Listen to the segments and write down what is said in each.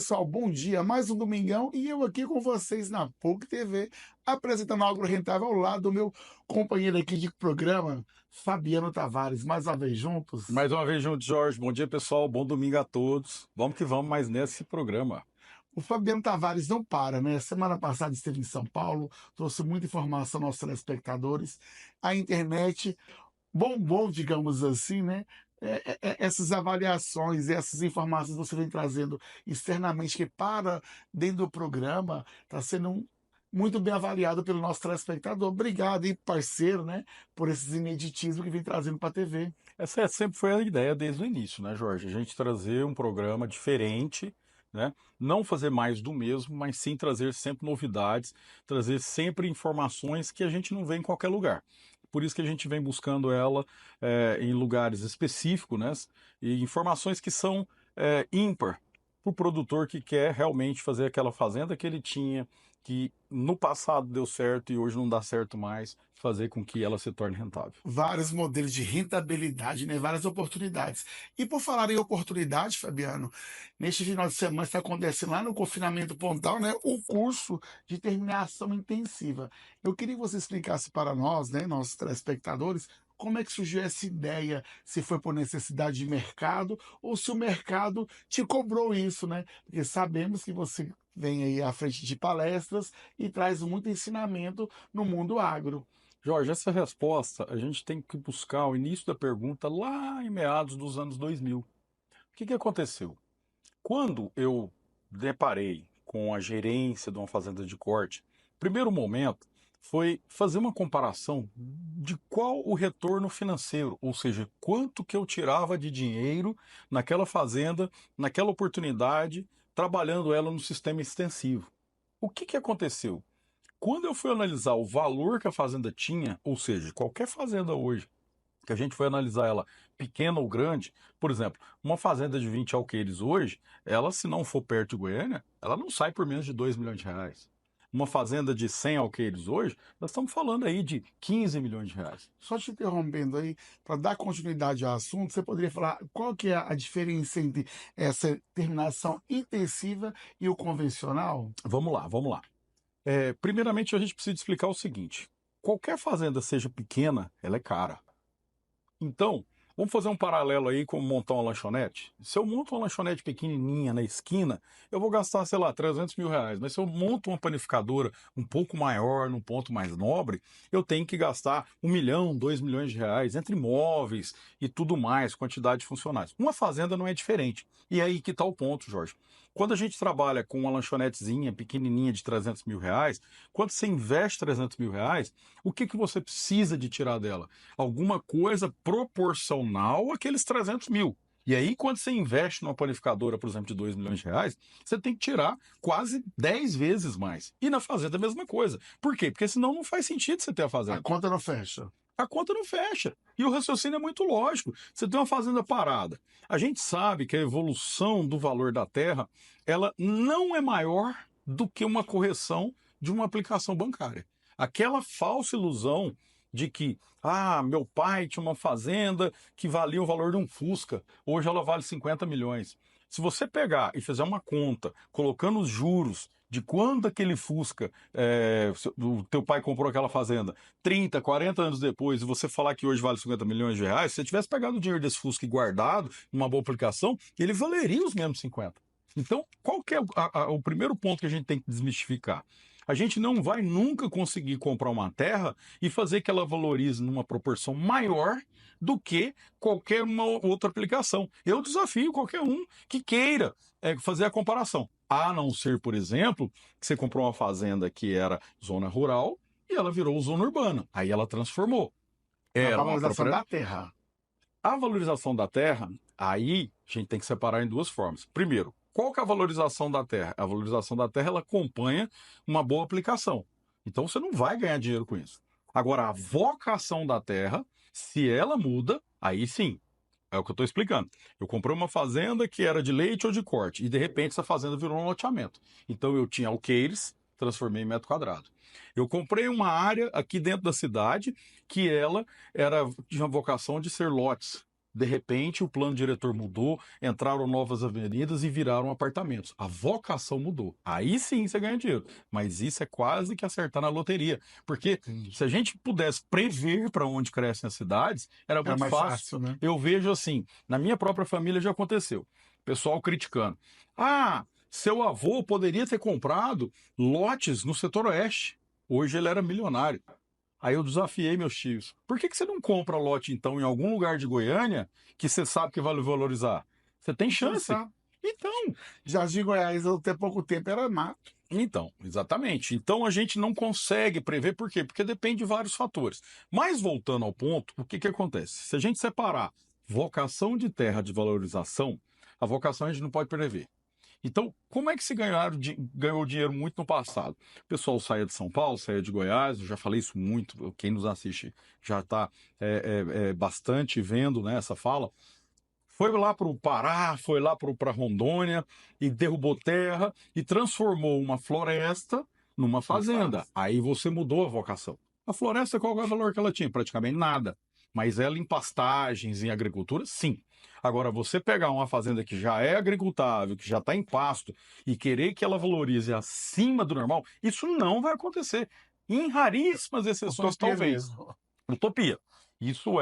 pessoal, bom dia. Mais um domingão e eu aqui com vocês na PUC TV, apresentando algo rentável ao lado do meu companheiro aqui de programa, Fabiano Tavares. Mais uma vez juntos. Mais uma vez junto, Jorge. Bom dia, pessoal. Bom domingo a todos. Vamos que vamos mais nesse programa. O Fabiano Tavares não para, né? Semana passada esteve em São Paulo, trouxe muita informação aos telespectadores. A internet bombom, digamos assim, né? Essas avaliações, essas informações que você vem trazendo externamente, que para dentro do programa, está sendo muito bem avaliado pelo nosso telespectador. Obrigado, e parceiro, né? Por esses ineditismos que vem trazendo para a TV. Essa sempre foi a ideia desde o início, né, Jorge? A gente trazer um programa diferente, né? Não fazer mais do mesmo, mas sim trazer sempre novidades, trazer sempre informações que a gente não vê em qualquer lugar. Por isso que a gente vem buscando ela em lugares específicos, né? E informações que são ímpar para o produtor que quer realmente fazer aquela fazenda que ele tinha, que no passado deu certo e hoje não dá certo mais, fazer com que ela se torne rentável. Vários modelos de rentabilidade, né? Várias oportunidades. E por falar em oportunidade, Fabiano, neste final de semana está acontecendo lá no Confinamento Pontal, né? O curso de terminação intensiva. Eu queria que você explicasse para nós, né, nossos telespectadores, como é que surgiu essa ideia, se foi por necessidade de mercado ou se o mercado te cobrou isso, né? Porque sabemos que você vem aí à frente de palestras e traz muito ensinamento no mundo agro. Jorge, essa resposta a gente tem que buscar o início da pergunta lá em meados dos anos 2000. O que aconteceu? Quando eu deparei com a gerência de uma fazenda de corte, primeiro momento foi fazer uma comparação de qual o retorno financeiro, ou seja, quanto que eu tirava de dinheiro naquela fazenda, naquela oportunidade, trabalhando ela no sistema extensivo. O que aconteceu? Quando eu fui analisar o valor que a fazenda tinha, ou seja, qualquer fazenda hoje, que a gente foi analisar ela pequena ou grande, por exemplo, uma fazenda de 20 alqueires hoje, ela se não for perto de Goiânia, ela não sai por menos de 2 milhões de reais. Uma fazenda de 100 alqueires hoje, nós estamos falando aí de 15 milhões de reais. Só te interrompendo aí, para dar continuidade ao assunto, você poderia falar qual que é a diferença entre essa terminação intensiva e o convencional? Vamos lá, vamos lá. Primeiramente, a gente precisa explicar o seguinte: qualquer fazenda, seja pequena, ela é cara. Então, vamos fazer um paralelo aí com montar uma lanchonete? Se eu monto uma lanchonete pequenininha na esquina, eu vou gastar, sei lá, 300 mil reais. Mas se eu monto uma panificadora um pouco maior, num ponto mais nobre, eu tenho que gastar 1 milhão, 2 milhões de reais, entre imóveis e tudo mais, quantidade de funcionários. Uma fazenda não é diferente. E é aí que está o ponto, Jorge. Quando a gente trabalha com uma lanchonetezinha pequenininha de 300 mil reais, quando você investe 300 mil reais, o que você precisa de tirar dela? Alguma coisa proporcional àqueles 300 mil. E aí, quando você investe numa panificadora, por exemplo, de 2 milhões de reais, você tem que tirar quase 10 vezes mais. E na fazenda a mesma coisa. Por quê? Porque senão não faz sentido você ter a A fazenda. conta não fecha. A conta não fecha. E o raciocínio é muito lógico. Você tem uma fazenda parada. A gente sabe que a evolução do valor da terra, ela não é maior do que uma correção de uma aplicação bancária. Aquela falsa ilusão de que, meu pai tinha uma fazenda que valia o valor de um Fusca, hoje ela vale 50 milhões. Se você pegar e fizer uma conta, colocando os juros de quando aquele Fusca, o teu pai comprou aquela fazenda, 30, 40 anos depois, e você falar que hoje vale 50 milhões de reais, se você tivesse pegado o dinheiro desse Fusca e guardado numa boa aplicação, ele valeria os mesmos 50. Então, qual que é o primeiro ponto que a gente tem que desmistificar? A gente não vai nunca conseguir comprar uma terra e fazer que ela valorize numa proporção maior do que qualquer uma outra aplicação. Eu desafio qualquer um que queira fazer a comparação. A não ser, por exemplo, que você comprou uma fazenda que era zona rural e ela virou zona urbana. Aí ela transformou. A Era uma valorização da propriedade. terra. A valorização da terra, aí a gente tem que separar em duas formas. Primeiro, qual que é a valorização da terra? A valorização da terra ela acompanha uma boa aplicação. Então você não vai ganhar dinheiro com isso. Agora, a vocação da terra, se ela muda, aí sim. É o que eu estou explicando. Eu comprei uma fazenda que era de leite ou de corte, e de repente essa fazenda virou um loteamento. Então eu tinha alqueires, transformei em metro quadrado. Eu comprei uma área aqui dentro da cidade que ela tinha a vocação de ser lotes De repente, o plano diretor mudou, entraram novas avenidas e viraram apartamentos. A vocação mudou. Aí sim você ganha dinheiro. Mas isso é quase que acertar na loteria. Porque Entendi. se a gente pudesse prever para onde crescem as cidades, era Era muito mais fácil. fácil, né? Eu vejo assim, na minha própria família já aconteceu. Pessoal criticando. Ah, seu avô poderia ter comprado lotes no setor oeste. Hoje ele era milionário. Aí eu desafiei meus tios. Por que que você não compra lote, então, em algum lugar de Goiânia que você sabe que vai valorizar? Você tem chance. Pensar. Então, Jardim Goiás, até pouco tempo, era mato. exatamente. Então a gente não consegue prever, por quê? Porque depende de vários fatores. Mas voltando ao ponto, o que que acontece? Se a gente separar vocação de terra de valorização, a vocação a gente não pode prever. Então, como é que se ganhou dinheiro muito no passado? O pessoal saía de São Paulo, saía de Goiás, eu já falei isso muito, quem nos assiste já está bastante vendo, né, essa fala. Foi lá para o Pará, foi lá para Rondônia e derrubou terra e transformou uma floresta numa fazenda. Aí você mudou a vocação. A floresta, qual é o valor que ela tinha? Praticamente nada. Mas ela em pastagens, em agricultura, sim. Agora, você pegar uma fazenda que já é agricultável, que já está em pasto, e querer que ela valorize acima do normal, isso não vai acontecer. Em raríssimas exceções, Utopia talvez. mesmo. Utopia. Isso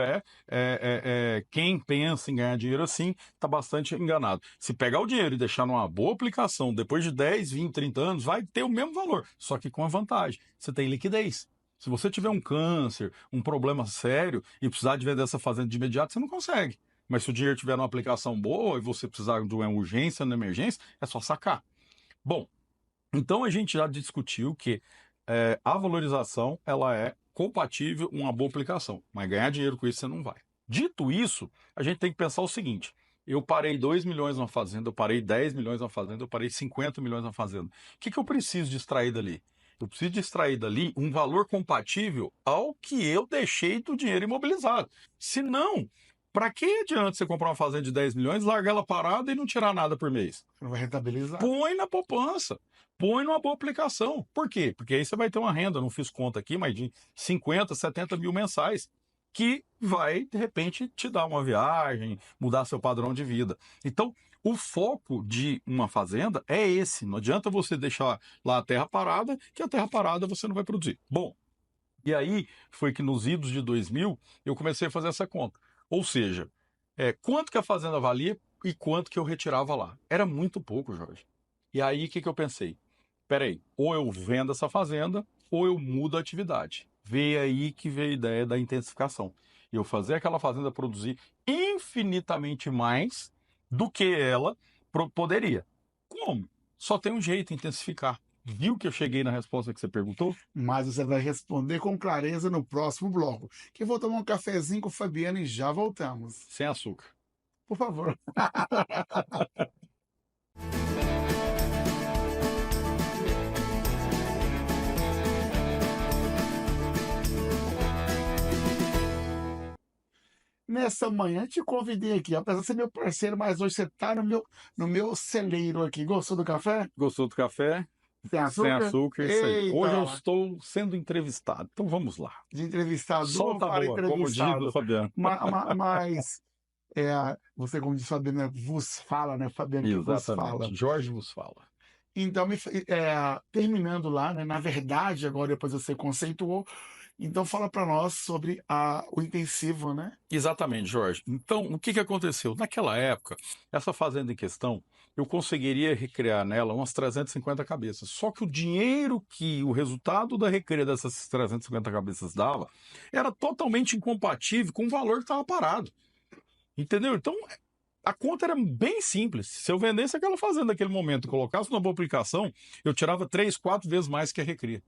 quem pensa em ganhar dinheiro assim está bastante enganado. Se pegar o dinheiro e deixar numa boa aplicação, depois de 10, 20, 30 anos, vai ter o mesmo valor, só que com a vantagem, você tem liquidez. Se você tiver um câncer, um problema sério e precisar de vender essa fazenda de imediato, você não consegue. Mas se o dinheiro tiver uma aplicação boa e você precisar de uma urgência, uma emergência, é só sacar. Bom, então a gente já discutiu que a valorização ela é compatível com uma boa aplicação, mas ganhar dinheiro com isso você não vai. Dito isso, a gente tem que pensar o seguinte: eu parei 2 milhões na fazenda, eu parei 10 milhões na fazenda, eu parei 50 milhões na fazenda. O que que eu preciso de extrair dali? Eu preciso de extrair dali um valor compatível ao que eu deixei do dinheiro imobilizado. Se não, para que adianta você comprar uma fazenda de 10 milhões, largar ela parada e não tirar nada por mês? Não vai rentabilizar. Põe na poupança, põe numa boa aplicação. Por quê? Porque aí você vai ter uma renda, não fiz conta aqui, mas de 50, 70 mil mensais, que vai, de repente, te dar uma viagem, mudar seu padrão de vida. Então, o foco de uma fazenda é esse. Não adianta você deixar lá a terra parada, que a terra parada você não vai produzir. Bom, e aí foi que nos idos de 2000 eu comecei a fazer essa conta. Ou seja, quanto que a fazenda valia e quanto que eu retirava lá. Era muito pouco, Jorge. E aí o que que eu pensei? Peraí, ou eu vendo essa fazenda ou eu mudo a atividade. Veio aí que veio a ideia da intensificação. Eu fazer aquela fazenda produzir infinitamente mais do que ela poderia. Como? Só tem um jeito, intensificar. Viu que eu cheguei na resposta que você perguntou? Mas você vai responder com clareza no próximo bloco. Que eu vou tomar um cafezinho com o Fabiano e já voltamos. Sem açúcar. Por favor. Nessa manhã te convidei aqui, apesar de ser meu parceiro, mas hoje você está no meu celeiro aqui. Gostou do café? Gostou do café? Sem Sem açúcar? açúcar, isso aí. Eita, Hoje eu lá. estou sendo entrevistado, então vamos lá. De entrevistador Solta a para boa, como diz o entrevistado. Fabiano. Mas você, como diz Fabiano, vos fala, né? Fabiano que vos fala. Exatamente. Jorge vos fala. Então, terminando lá, né? Na verdade, agora depois você conceituou. Então, fala para nós sobre o intensivo, né? Exatamente, Jorge. Então, o que que aconteceu? Naquela época, essa fazenda em questão, eu conseguiria recriar nela umas 350 cabeças. Só que o resultado da recria dessas 350 cabeças dava, era totalmente incompatível com o valor que estava parado. Entendeu? Então, a conta era bem simples. Se eu vendesse aquela fazenda naquele momento e colocasse numa boa aplicação, eu tirava 3, 4 vezes mais que a recria.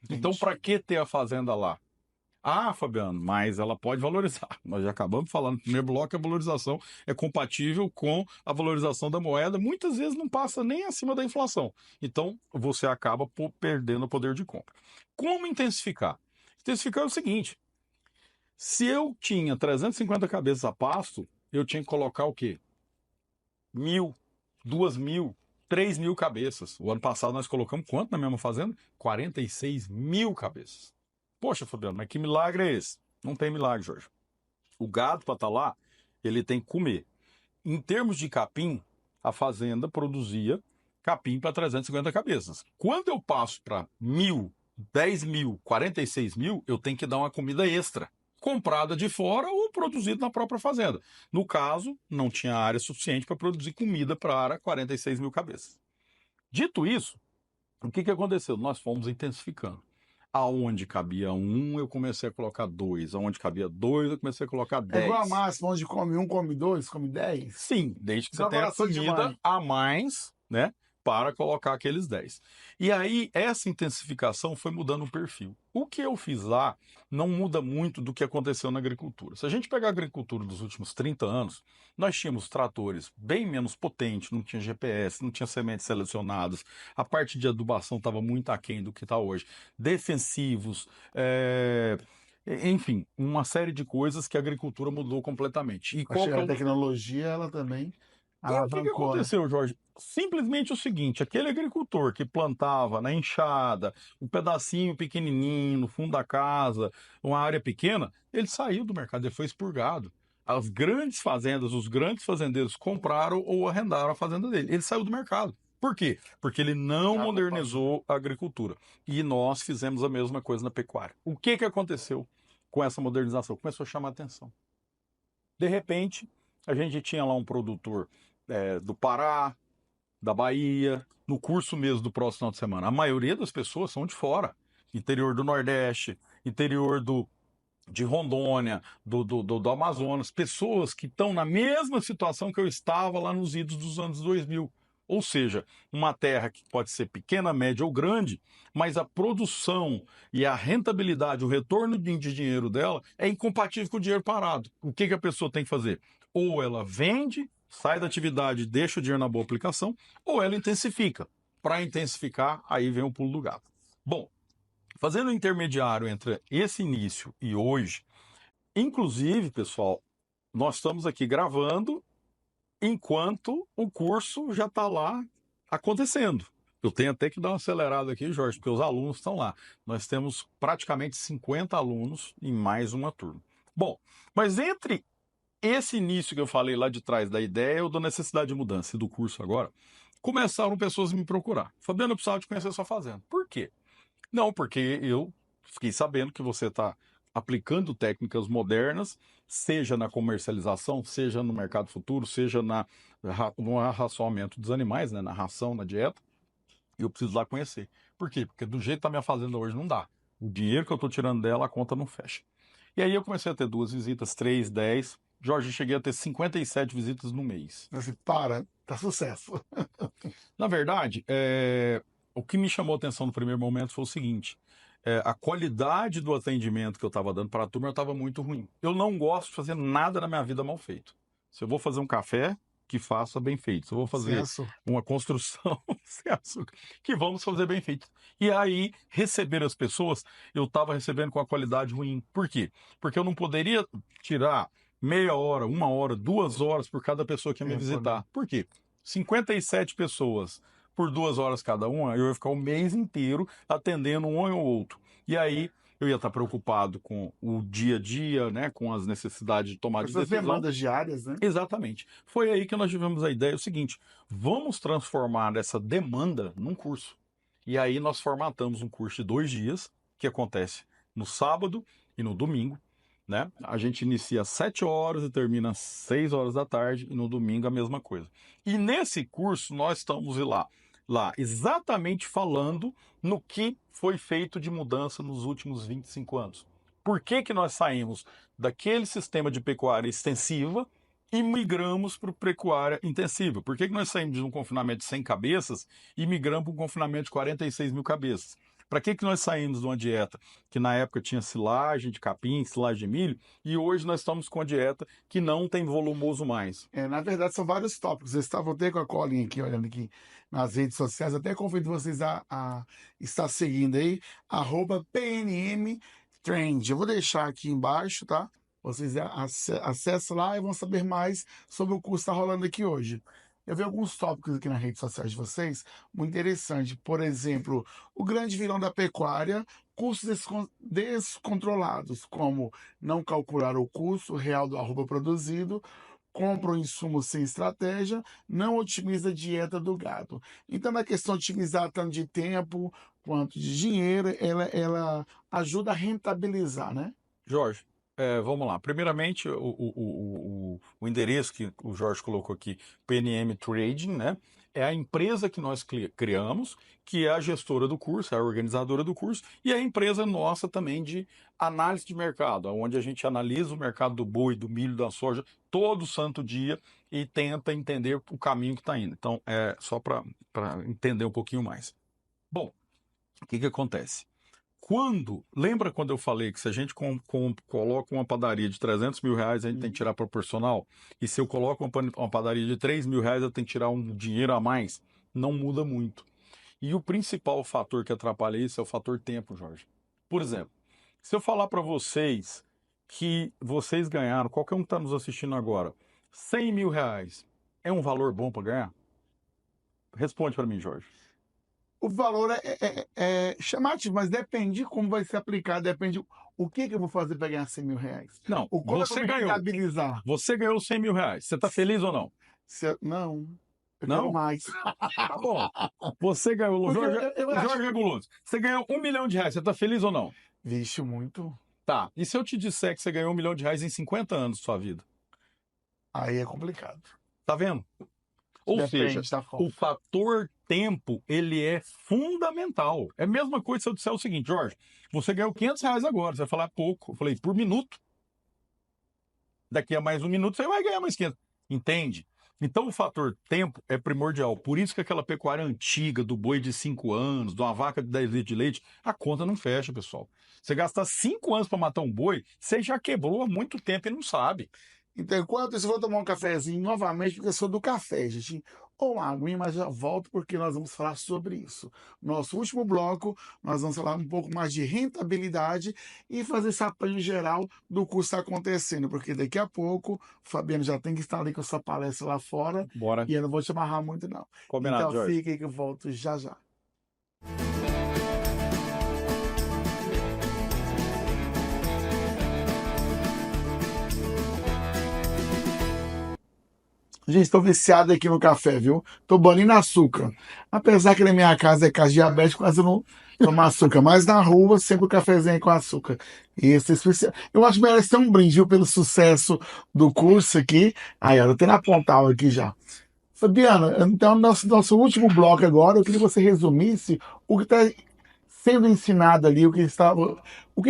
Então, Entendi. para que ter a fazenda lá? Ah, Fabiano, mas ela pode valorizar. Nós já acabamos falando no primeiro bloco que a valorização é compatível com a valorização da moeda. Muitas vezes não passa nem acima da inflação. Então, você acaba perdendo o poder de compra. Como intensificar? Intensificar é o seguinte: se eu tinha 350 cabeças a pasto, eu tinha que colocar o quê? 1.000, 2.000, 3.000 cabeças. O ano passado nós colocamos quanto na mesma fazenda? 46 mil cabeças. Poxa, Fabiano, mas que milagre é esse? Não tem milagre, Jorge. O gado para estar lá, ele tem que comer. Em termos de capim, a fazenda produzia capim para 350 cabeças. Quando eu passo para 1.000, 10.000, 46.000, eu tenho que dar uma comida extra, comprada de fora ou produzida na própria fazenda. No caso, não tinha área suficiente para produzir comida para 46.000 cabeças. Dito isso, o que aconteceu? Nós fomos intensificando. Aonde cabia um, eu comecei a colocar dois. Aonde cabia dois, eu comecei a colocar É igual a 10. máxima, onde come um, come dois, come 10. Sim, desde que você Igual tenha coração de comida mãe. a mais, né? Para colocar aqueles 10. E aí, essa intensificação foi mudando o perfil. O que eu fiz lá não muda muito do que aconteceu na agricultura. Se a gente pegar a agricultura dos últimos 30 anos, nós tínhamos tratores bem menos potentes, não tinha GPS, não tinha sementes selecionadas, a parte de adubação estava muito aquém do que está hoje. Defensivos, enfim, uma série de coisas que a agricultura mudou completamente. E Com a qual que é chegada da o tecnologia, ela também e o que alavancou, né? aconteceu, Jorge? Simplesmente o seguinte: aquele agricultor que plantava na enxada, um pedacinho pequenininho no fundo da casa, uma área pequena, ele saiu do mercado, ele foi expurgado. As grandes fazendas, os grandes fazendeiros compraram ou arrendaram a fazenda dele. Ele saiu do mercado. Por quê? Porque ele não Já modernizou a agricultura. E nós fizemos a mesma coisa na pecuária. O que aconteceu com essa modernização? Começou a chamar atenção. De repente, a gente tinha lá um produtor do Pará, da Bahia, no curso mesmo do próximo final de semana. A maioria das pessoas são de fora, interior do Nordeste, interior de Rondônia, do Amazonas, pessoas que estão na mesma situação que eu estava lá nos idos dos anos 2000. Ou seja, uma terra que pode ser pequena, média ou grande, mas a produção e a rentabilidade, o retorno de dinheiro dela é incompatível com o dinheiro parado. O que a pessoa tem que fazer? Ou ela vende, sai da atividade, deixa o dinheiro na boa aplicação, ou ela intensifica. Para intensificar, aí vem o pulo do gato. Bom, fazendo o intermediário entre esse início e hoje, inclusive, pessoal, nós estamos aqui gravando enquanto o curso já está lá acontecendo. Eu tenho até que dar uma acelerada aqui, Jorge, porque os alunos estão lá. Nós temos praticamente 50 alunos em mais uma turma. Bom, mas entre esse início que eu falei lá de trás da ideia ou da necessidade de mudança e do curso agora, começaram pessoas a me procurar. Fabiano, eu precisava de conhecer a sua fazenda. Por quê? Não, porque eu fiquei sabendo que você está aplicando técnicas modernas, seja na comercialização, seja no mercado futuro, seja no arraçoamento dos animais, né, na ração, na dieta, e eu preciso lá conhecer. Por quê? Porque do jeito que está minha fazenda hoje não dá. O dinheiro que eu estou tirando dela, a conta não fecha. E aí eu comecei a ter 2 visitas, 3, 10. Jorge, eu cheguei a ter 57 visitas no mês. Assim, tá sucesso. Na verdade, o que me chamou a atenção no primeiro momento foi o seguinte: a qualidade do atendimento que eu estava dando para a turma estava muito ruim. Eu não gosto de fazer nada na minha vida mal feito. Se eu vou fazer um café, que faça bem feito. Se eu vou fazer uma construção, sem açúcar, que vamos fazer bem feito. E aí, receber as pessoas, eu estava recebendo com a qualidade ruim. Por quê? Porque eu não poderia tirar meia hora, 1 hora, 2 horas por cada pessoa que ia me visitar. Por quê? 57 pessoas por 2 horas cada uma, eu ia ficar o mês inteiro atendendo um ou outro. E aí eu ia estar preocupado com o dia a dia, né, com as necessidades de tomar decisão. Essas demandas diárias, né? Exatamente. Foi aí que nós tivemos a ideia, o seguinte: vamos transformar essa demanda num curso. E aí nós formatamos um curso de 2 dias, que acontece no sábado e no domingo, né? A gente inicia às 7 horas e termina às 6 horas da tarde, e no domingo a mesma coisa. E nesse curso nós estamos lá exatamente falando no que foi feito de mudança nos últimos 25 anos. Por que nós saímos daquele sistema de pecuária extensiva e migramos para o pecuária intensiva? Por que nós saímos de um confinamento de 100 cabeças e migramos para um confinamento de 46.000 cabeças? Para que nós saímos de uma dieta que na época tinha silagem de capim, silagem de milho, e hoje nós estamos com a dieta que não tem volumoso mais? Na verdade, são vários tópicos. Eu estava até com a colinha aqui, olhando aqui nas redes sociais. Até convido vocês a estar seguindo aí, @PNM Trend. Eu vou deixar aqui embaixo, tá? Vocês acessam lá e vão saber mais sobre o curso que está rolando aqui hoje. Eu vi alguns tópicos aqui nas redes sociais de vocês, muito interessante. Por exemplo, o grande vilão da pecuária, custos descontrolados, como não calcular o custo real do arroba produzido, compra o insumo sem estratégia, não otimiza a dieta do gado. Então, na questão de otimizar tanto de tempo quanto de dinheiro, ela ajuda a rentabilizar, né? Jorge, vamos lá. Primeiramente, o endereço que o Jorge colocou aqui, PNM Trading, né? É a empresa que nós criamos, que é a gestora do curso, é a organizadora do curso, e é a empresa nossa também de análise de mercado, onde a gente analisa o mercado do boi, do milho, da soja, todo santo dia e tenta entender o caminho que está indo. Então, é só para entender um pouquinho mais. Bom, o que acontece? Lembra quando eu falei que se a gente coloca uma padaria de 300 mil reais, a gente tem que tirar proporcional? E se eu coloco uma padaria de 3 mil reais, eu tenho que tirar um dinheiro a mais? Não muda muito. E o principal fator que atrapalha isso é o fator tempo, Jorge. Por exemplo, se eu falar para vocês que vocês ganharam, qualquer um que está nos assistindo agora, 100 mil reais, é um valor bom para ganhar? Responde para mim, Jorge. O valor é chamativo, mas depende como vai ser aplicado, depende o que eu vou fazer para ganhar 100 mil reais. Não, O como você eu vou ganhou. rentabilizar. Você ganhou 100 mil reais. Você está feliz ou não? Não, eu Não? quero mais. Tá bom. Você ganhou, Porque Jorge Reguloso, você ganhou 1 milhão de reais. Você está feliz ou não? Vixe, muito. Tá. E se eu te disser que você ganhou 1 milhão de reais em 50 anos da sua vida? Aí é complicado. Tá vendo? Ou seja, Depende da forma. o fator tempo, ele é fundamental. É a mesma coisa se eu disser o seguinte, Jorge, você ganhou 500 reais agora. Você vai falar pouco. Eu falei, por minuto. Daqui a mais um minuto você vai ganhar mais 500. Entende? Então o fator tempo é primordial. Por isso que aquela pecuária antiga, do boi de 5 anos, de uma vaca de 10 litros de leite, a conta não fecha, pessoal. Você gastar 5 anos para matar um boi, você já quebrou há muito tempo e não sabe. Então, enquanto isso, eu vou tomar um cafezinho novamente, porque eu sou do café, gente. Ou uma aguinha, mas já volto porque nós vamos falar sobre isso. Nosso último bloco, nós vamos falar um pouco mais de rentabilidade e fazer esse apanho geral do curso que está acontecendo, porque daqui a pouco o Fabiano já tem que estar ali com a sua palestra lá fora. Bora. E eu não vou te amarrar muito, não. Combinado, então, Jorge. fica aí que eu volto já já. Gente, estou viciado aqui no café, viu? Tô banindo açúcar. Apesar que na minha casa é casa diabética, quase eu não tomo açúcar. Mas na rua, sempre o cafezinho com açúcar. E esse é especial. Eu acho que merece ter um brinde, viu, pelo sucesso do curso aqui. Aí, ó, eu tenho na pontal aqui já. Fabiana, então, nosso último bloco agora, eu queria que você resumisse o que está sendo ensinado ali, o que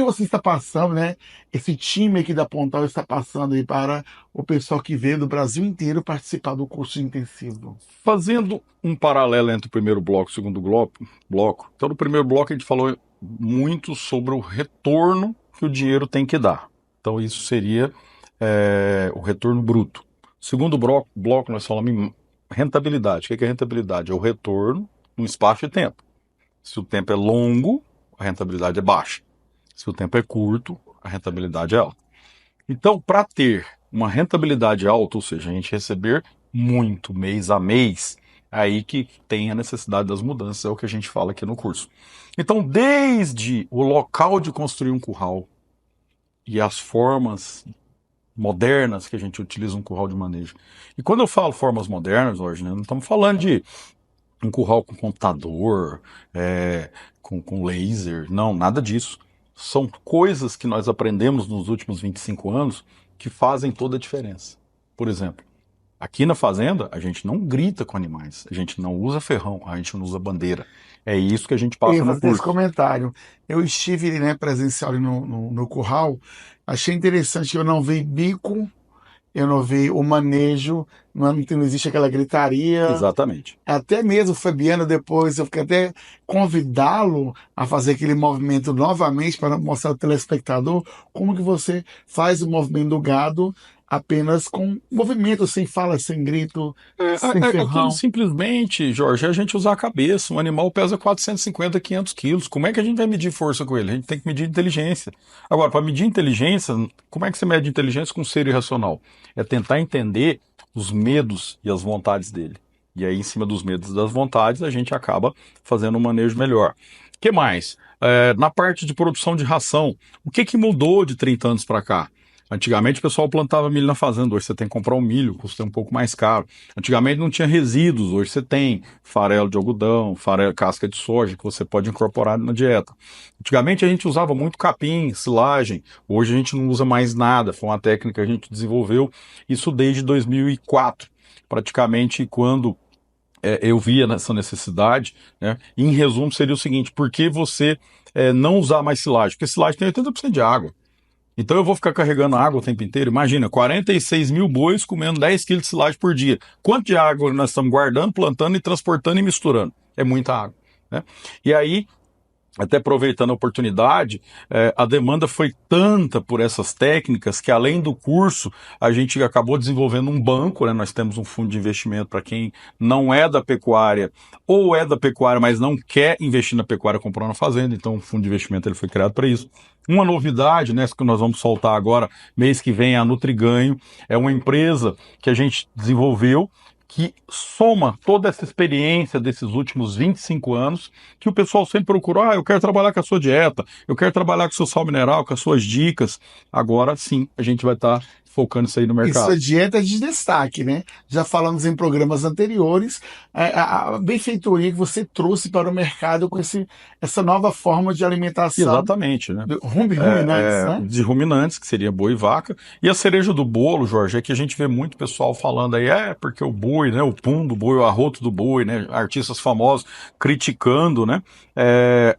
você está passando, né? Esse time aqui da Pontal está passando aí para o pessoal que veio do Brasil inteiro participar do curso intensivo. Fazendo um paralelo entre o primeiro bloco e o segundo bloco, então no primeiro bloco a gente falou muito sobre o retorno que o dinheiro tem que dar. Então isso seria o retorno bruto. Segundo bloco nós falamos em rentabilidade. O que é rentabilidade? É o retorno no espaço de tempo. Se o tempo é longo, a rentabilidade é baixa. Se o tempo é curto, a rentabilidade é alta. Então, para ter uma rentabilidade alta, ou seja, a gente receber muito mês a mês, é aí que tem a necessidade das mudanças, é o que a gente fala aqui no curso. Então, desde o local de construir um curral e as formas modernas que a gente utiliza um curral de manejo. E quando eu falo formas modernas, hoje, né, não estamos falando de um curral com computador, com laser, não, nada disso. São coisas que nós aprendemos nos últimos 25 anos que fazem toda a diferença. Por exemplo, aqui na fazenda, a gente não grita com animais, a gente não usa ferrão, a gente não usa bandeira. É isso que a gente passa no curso. Esse comentário. Eu estive, né, presencial ali no curral, achei interessante que eu não vi bico, eu não vi o manejo, não existe aquela gritaria. Exatamente. Até mesmo o Fabiano, depois, eu fiquei até convidá-lo a fazer aquele movimento novamente para mostrar ao telespectador como que você faz o movimento do gado apenas com movimento, sem fala, sem grito, sem ferrão. Aquilo simplesmente, Jorge, é a gente usar a cabeça. Um animal pesa 450, 500 quilos. Como é que a gente vai medir força com ele? A gente tem que medir inteligência. Agora, para medir inteligência, como é que você mede inteligência com um ser irracional? É tentar entender os medos e as vontades dele. E aí, em cima dos medos e das vontades, a gente acaba fazendo um manejo melhor. O que mais? Na parte de produção de ração, o que mudou de 30 anos para cá? Antigamente o pessoal plantava milho na fazenda, hoje você tem que comprar o milho, custa um pouco mais caro. Antigamente não tinha resíduos, hoje você tem farelo de algodão, farelo, casca de soja que você pode incorporar na dieta. Antigamente a gente usava muito capim, silagem, hoje a gente não usa mais nada, foi uma técnica que a gente desenvolveu, isso desde 2004, praticamente quando eu via essa necessidade, né? E, em resumo, seria o seguinte: por que você não usar mais silagem? Porque silagem tem 80% de água. Então eu vou ficar carregando água o tempo inteiro. Imagina, 46 mil bois comendo 10 quilos de silagem por dia. Quanto de água nós estamos guardando, plantando e transportando e misturando? É muita água, né? E aí, até aproveitando a oportunidade, a demanda foi tanta por essas técnicas que, além do curso, a gente acabou desenvolvendo um banco, né? Nós temos um fundo de investimento para quem não é da pecuária ou é da pecuária, mas não quer investir na pecuária comprando uma fazenda. Então, o fundo de investimento ele foi criado para isso. Uma novidade, né, que nós vamos soltar agora, mês que vem, é a Nutriganho. É uma empresa que a gente desenvolveu que soma toda essa experiência desses últimos 25 anos, que o pessoal sempre procurou: eu quero trabalhar com a sua dieta, eu quero trabalhar com o seu sal mineral, com as suas dicas. Agora sim, a gente vai estar focando isso aí no E mercado. sua dieta é de destaque, né? Já falamos em programas anteriores, a benfeitoria que você trouxe para o mercado com essa nova forma de alimentação Exatamente, né? ruminantes, né? De ruminantes, que seria boi e vaca. E a cereja do bolo, Jorge, é que a gente vê muito pessoal falando aí, porque o boi, né, o pum do boi, o arroto do boi, né, artistas famosos criticando, né,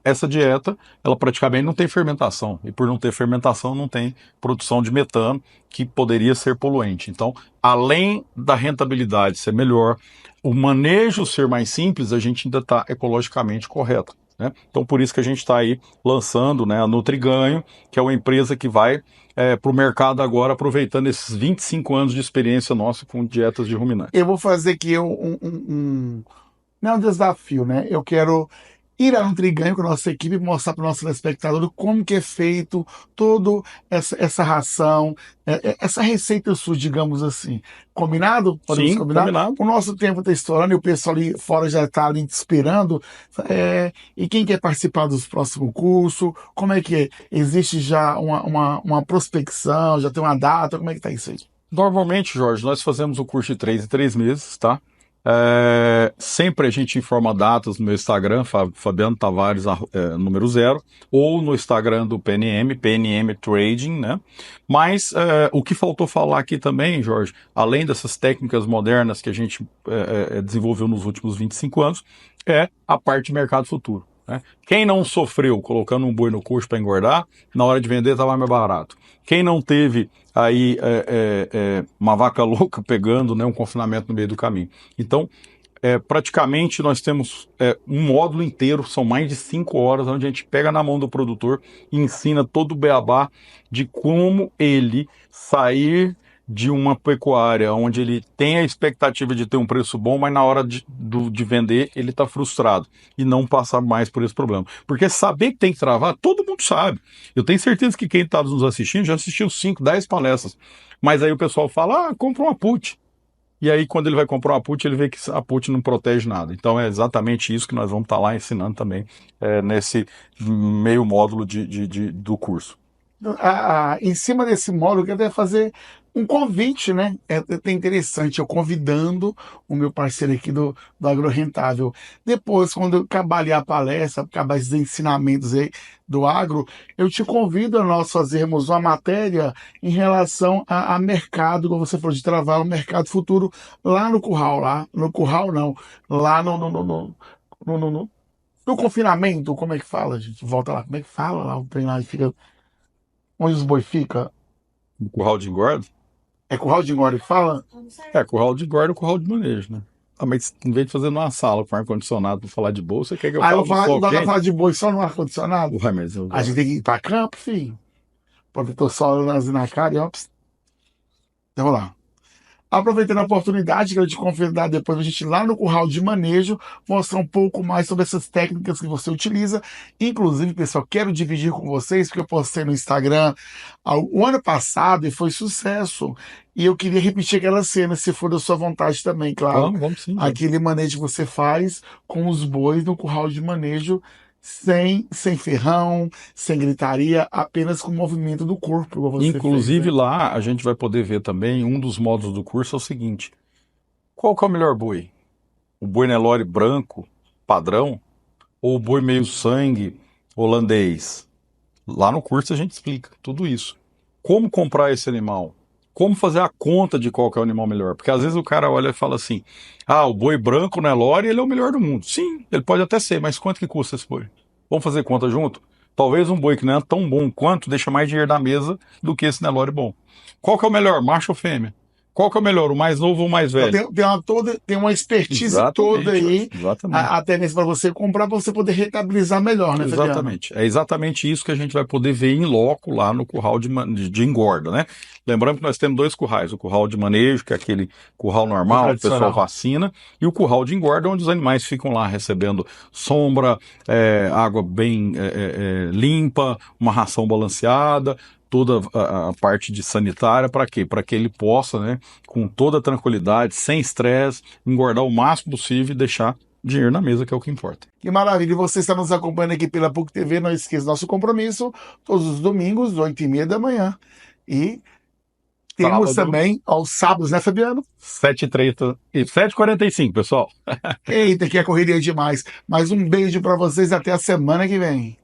essa dieta, ela praticamente não tem fermentação. E por não ter fermentação, não tem produção de metano, que poderia ser poluente. Então, além da rentabilidade ser melhor, o manejo ser mais simples, a gente ainda está ecologicamente correto, né? Então, por isso que a gente está aí lançando, né, a Nutriganho, que é uma empresa que vai para o mercado agora, aproveitando esses 25 anos de experiência nossa com dietas de ruminantes. Eu vou fazer aqui não é um desafio, né? Eu quero ir a Nutriganho com a nossa equipe e mostrar para o nosso telespectador como que é feito toda essa ração, essa receita sua, digamos assim. Combinado? Podemos Sim, combinar? combinado. O nosso tempo está estourando e o pessoal ali fora já está ali te esperando. E quem quer participar dos próximos cursos? Como é que é? Existe já uma prospecção? Já tem uma data? Como é que está isso aí? Normalmente, Jorge, nós fazemos o curso de 3 em 3 meses, tá? Sempre a gente informa datas no meu Instagram, Fabiano Tavares, número 0, ou no Instagram do PNM Trading, né? Mas o que faltou falar aqui também, Jorge, além dessas técnicas modernas que a gente desenvolveu nos últimos 25 anos, é a parte de mercado futuro, né? Quem não sofreu colocando um boi no coxo para engordar, na hora de vender estava mais barato. Quem não teve aí uma vaca louca pegando, né, um confinamento no meio do caminho. Então, praticamente nós temos um módulo inteiro, são mais de 5 horas, onde a gente pega na mão do produtor e ensina todo o beabá de como ele sair de uma pecuária onde ele tem a expectativa de ter um preço bom, mas na hora de vender ele está frustrado e não passar mais por esse problema. Porque saber que tem que travar, todo mundo sabe. Eu tenho certeza que quem está nos assistindo já assistiu 5, 10 palestras. Mas aí o pessoal fala: compra uma put. E aí, quando ele vai comprar uma put, ele vê que a put não protege nada. Então, é exatamente isso que nós vamos estar lá ensinando também nesse meio módulo do curso. Em cima desse módulo, eu quero até fazer um convite, né? É até interessante, eu convidando o meu parceiro aqui do Agro Rentável. Depois, quando eu acabar ali a palestra, acabar esses ensinamentos aí do agro, eu te convido a nós fazermos uma matéria em relação a mercado, como você falou, de trabalho, no mercado futuro, lá no curral, não, lá no confinamento, como é que fala, gente? Volta lá, como é que fala lá, o trem lá, fica onde os boi fica. O curral de engorda? É curral de engorda que fala? Curral de engorda é o curral de manejo, né? Mas em vez de fazer numa sala com ar-condicionado para falar de boa, você quer que eu Aí eu fale vou do falar, sol nós vamos quente? falar de boi só no ar-condicionado. Ué, mas eu... A gente tem que ir pra campo, filho. Protetor solar na cara e ó. Então, vamos lá. Aproveitando a oportunidade, quero te convidar depois a gente ir lá no curral de manejo, mostrar um pouco mais sobre essas técnicas que você utiliza. Inclusive, pessoal, quero dividir com vocês, porque eu postei no Instagram o ano passado e foi sucesso. E eu queria repetir aquela cena, se for da sua vontade também, claro. Vamos sim, Jorge. Aquele manejo que você faz com os bois no curral de manejo, sem ferrão, sem gritaria, apenas com o movimento do corpo, igual você fez, Inclusive né? lá a gente vai poder ver também, um dos módulos do curso é o seguinte: qual que é o melhor boi? O boi Nelore branco, padrão, ou o boi meio sangue, holandês? Lá no curso a gente explica tudo isso. Como comprar esse animal? Como fazer a conta de qual que é o animal melhor? Porque às vezes o cara olha e fala assim: ah, o boi branco Nelore, ele é o melhor do mundo. Sim, ele pode até ser, mas quanto que custa esse boi? Vamos fazer conta junto? Talvez um boi que não é tão bom quanto deixa mais dinheiro na mesa do que esse Nelore bom. Qual que é o melhor, macho ou fêmea? Qual que é o melhor, o mais novo ou o mais Então velho? tem uma expertise toda Exatamente, aí, exatamente. até mesmo para você comprar, para você poder rentabilizar melhor, né, Fabiano? Exatamente. É exatamente isso que a gente vai poder ver em loco lá no curral de engorda, né? Lembrando que nós temos dois currais: o curral de manejo, que é aquele curral O normal, que o pessoal tradicional. vacina, e o curral de engorda, onde os animais ficam lá recebendo sombra, água bem limpa, uma ração balanceada, toda a parte de sanitária, para quê? Para que ele possa, né, com toda tranquilidade, sem estresse, engordar o máximo possível e deixar dinheiro na mesa, que é o que importa. Que maravilha! E você está nos acompanhando aqui pela PUC TV, não esqueça nosso compromisso, todos os domingos, 8h30 da manhã. E temos Sábado, também aos sábados, né, Fabiano? 7h30 e 7h45, pessoal. Eita, que é correria demais. Mas um beijo para vocês, até a semana que vem.